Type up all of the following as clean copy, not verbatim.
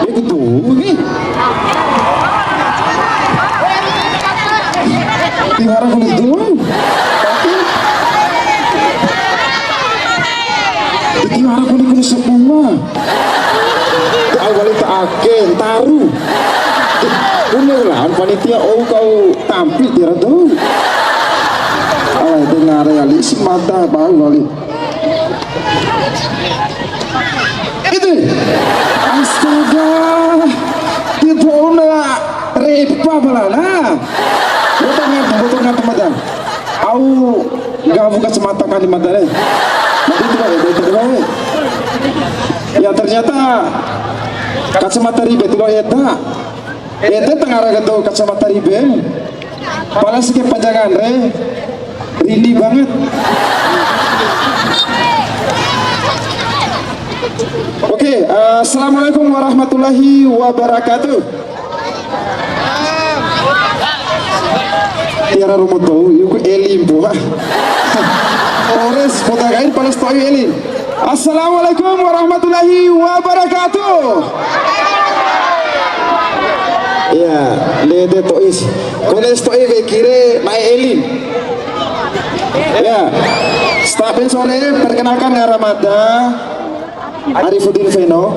Begitu nih. Tinggal aku itu. Tapi tinggal aku ini semua. Awal itu agen taruh. Beneran panitia kau tampil dia tuh. Dengar realis mata bau kali. Itu. Astaga. Itu nak repa balana. Botolnya teman-teman. Au gak buka semata kali mata deh. Nanti itu ya ternyata kacamata ribe itu eta. Eta tengah raga kacamata ribe. Pala sikit panjangan Rini banget. Oke, assalamualaikum warahmatullahi wabarakatuh. Tiara rumah tahu, yuk elim buah. Ores potagain panas tahu elim. Assalamualaikum warahmatullahi wabarakatuh. Ya, lede tois. Kones tois kayak kire naik elim. Ya, stafin sore perkenalkan Ngaramada Arifuddin Veno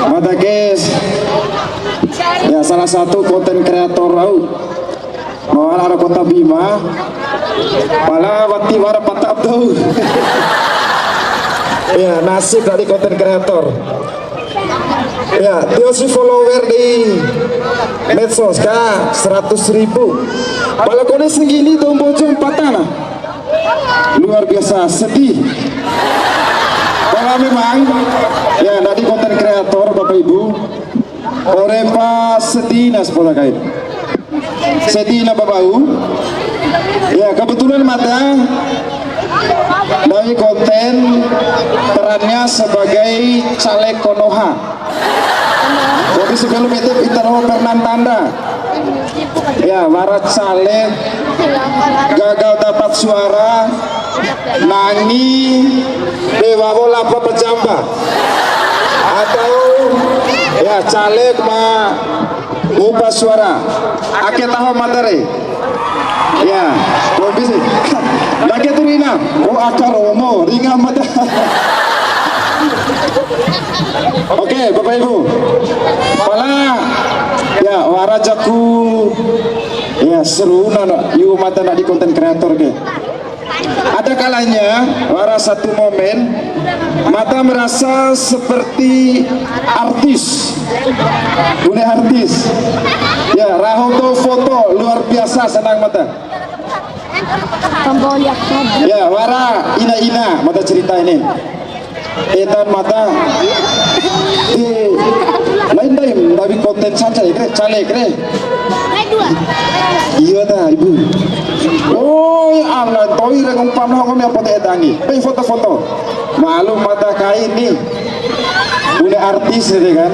Mata guys. Ya, salah satu konten kreator Mawar arah kota Bima pala waktu wara patap tuh. Ya, nasib dari konten kreator. Ya, tiosi follower di medsos kah 100.000. Pala kone segini tuh bojong patah luar biasa sedih. Kalau memang ya dari konten kreator Bapak Ibu orepa sedih nas pola kait sedih na Bapak Ibu. Ya kebetulan mata dari konten perannya sebagai caleg Konoha. Jadi sebelum itu kita pernah tanda ya warat caleg gagal dapat suara nangi dewa bola apa pejamba atau ya caleg ubah suara akhir tahu materi ya bisa lagi turina akar romo ringan mata. Oke Bapak Ibu pala ya warajaku ya seru yuk mata di konten kreator ke. Ada kalanya wara satu momen mata merasa seperti artis dunia artis ya rahoto foto luar biasa senang mata ya wara ina mata cerita ini etan mata lain dari konten saja caleg iya dah Ibu. Oh ya Allah, toi rengung pamah kami apa etangi foto-foto malu mata kain nih punya artis ini kan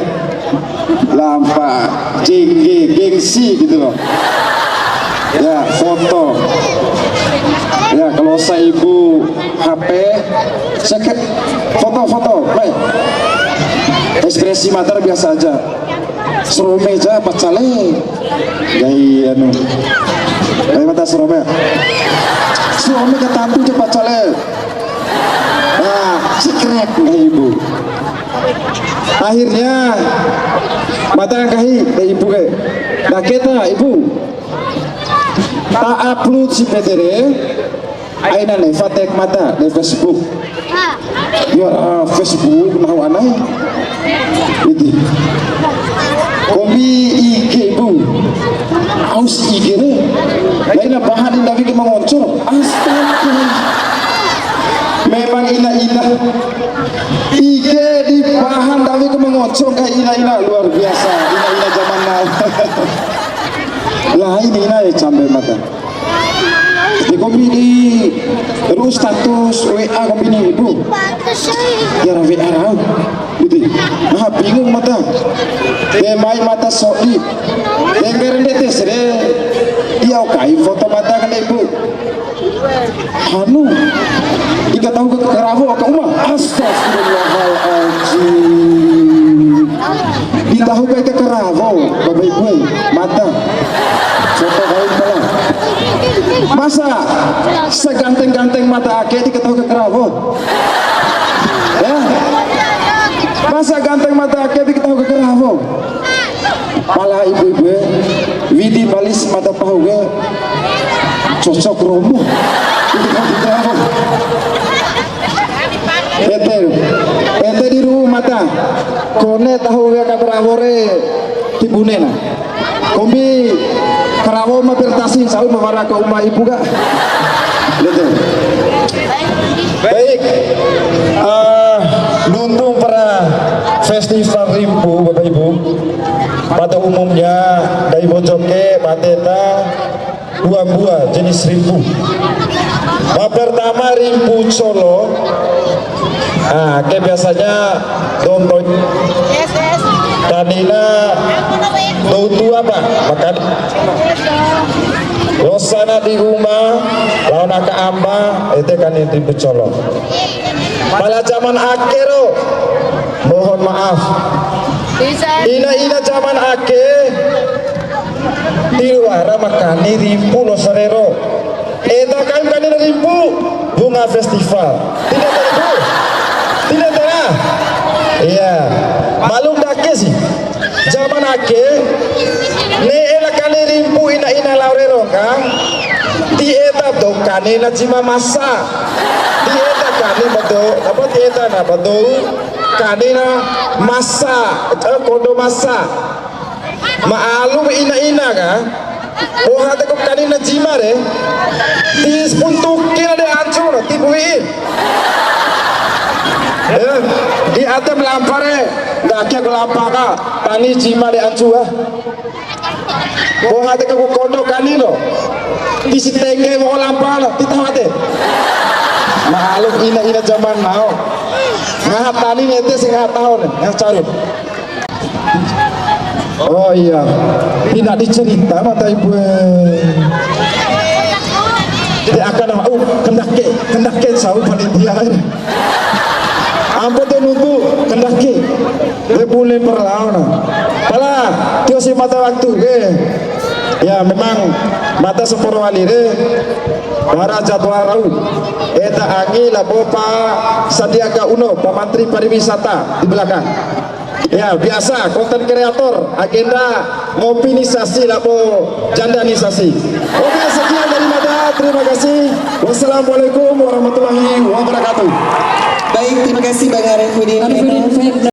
lampa gengsi gitu loh ya foto ya kalau saya Ibu HP saya foto-foto baik ekspresi mata biasa aja serome aja pas caleg gaya anu gaya mata serome ketantu cepat caleg nah sekrek gaya Ibu akhirnya mata kahi gaya Ibu nah kita Ibu tak upload si PTR aina nih fatek mata di Facebook ya Facebook nah aneh itu kombi IG Ibu aus IG nih lainnya bahan yang David mengoncor astaga memang ina IG di bahan David mengoncor kayak ina luar biasa ina zaman now lah ini ya cambe mata di kombi di terus status WA kombi ini Ibu ya WA rau gitu nah bingung mata main mata sodi dengerin detes dia okai foto mata kan Ibu anu jika tahu ke kerabu ke rumah astagfirullahaladzim tahu kayak ke Keravo, bapak ibu, mata. Foto kawin pala. Masa seganteng-ganteng mata ake diketahui ke Keravo? Ya. Masa ganteng mata ake diketahui ke Keravo? Pala ibu-ibu, Widi balis mata pahu ge cocok romo. Ete di rumah mata kone tahu ya kaberawore tibune na kombi karawo ma pertasin sau mawara ke rumah ibu gak lihat baik nuntung para festival rimpu bapak ibu pada umumnya dari bojoke bateta dua buah jenis rimpu. Pertama rimpu Solo. Nah, kayak biasanya tonton kanina tutu apa makan losana di rumah lawan aka amba itu kan rimpu Solo. Pada zaman akhir mohon maaf ina zaman akhir di luar makani rimpu losarero eta kaim kanina rimpu bunga festival tidak tahu iya malum dake sih zaman ake ne ela kali rimpu ina laurero kan di eta do kanina cima masa di eta kani bedo apa di eta na bedo kanina masa kondo masa maalum ina kan oh hati kok kanina cima deh tis puntukin ada ancur tibuin di atas melampare daki aku lampaka tani cima di ancur oh hati kok kondo kanino di sitenge mau lampala titah hati malum ina zaman now nah tani nete sing tahun yang carut. Oh iya, tidak dicerita mata ibu. Jadi akan kendake sahu panitia. Ampun tuh nunggu kendake, boleh perlawanan. Pala, tio si mata waktu, ya memang mata sepuluh walire, para jadwal rau. Eta angin labo Pak Sandiaga Uno, Pak Menteri Pariwisata di belakang. Ya biasa konten kreator agenda mobilisasi labo jandanisasi. Oke sekian dari Mata, terima kasih. Wassalamualaikum warahmatullahi wabarakatuh. Baik, terima kasih Bang Arifudin.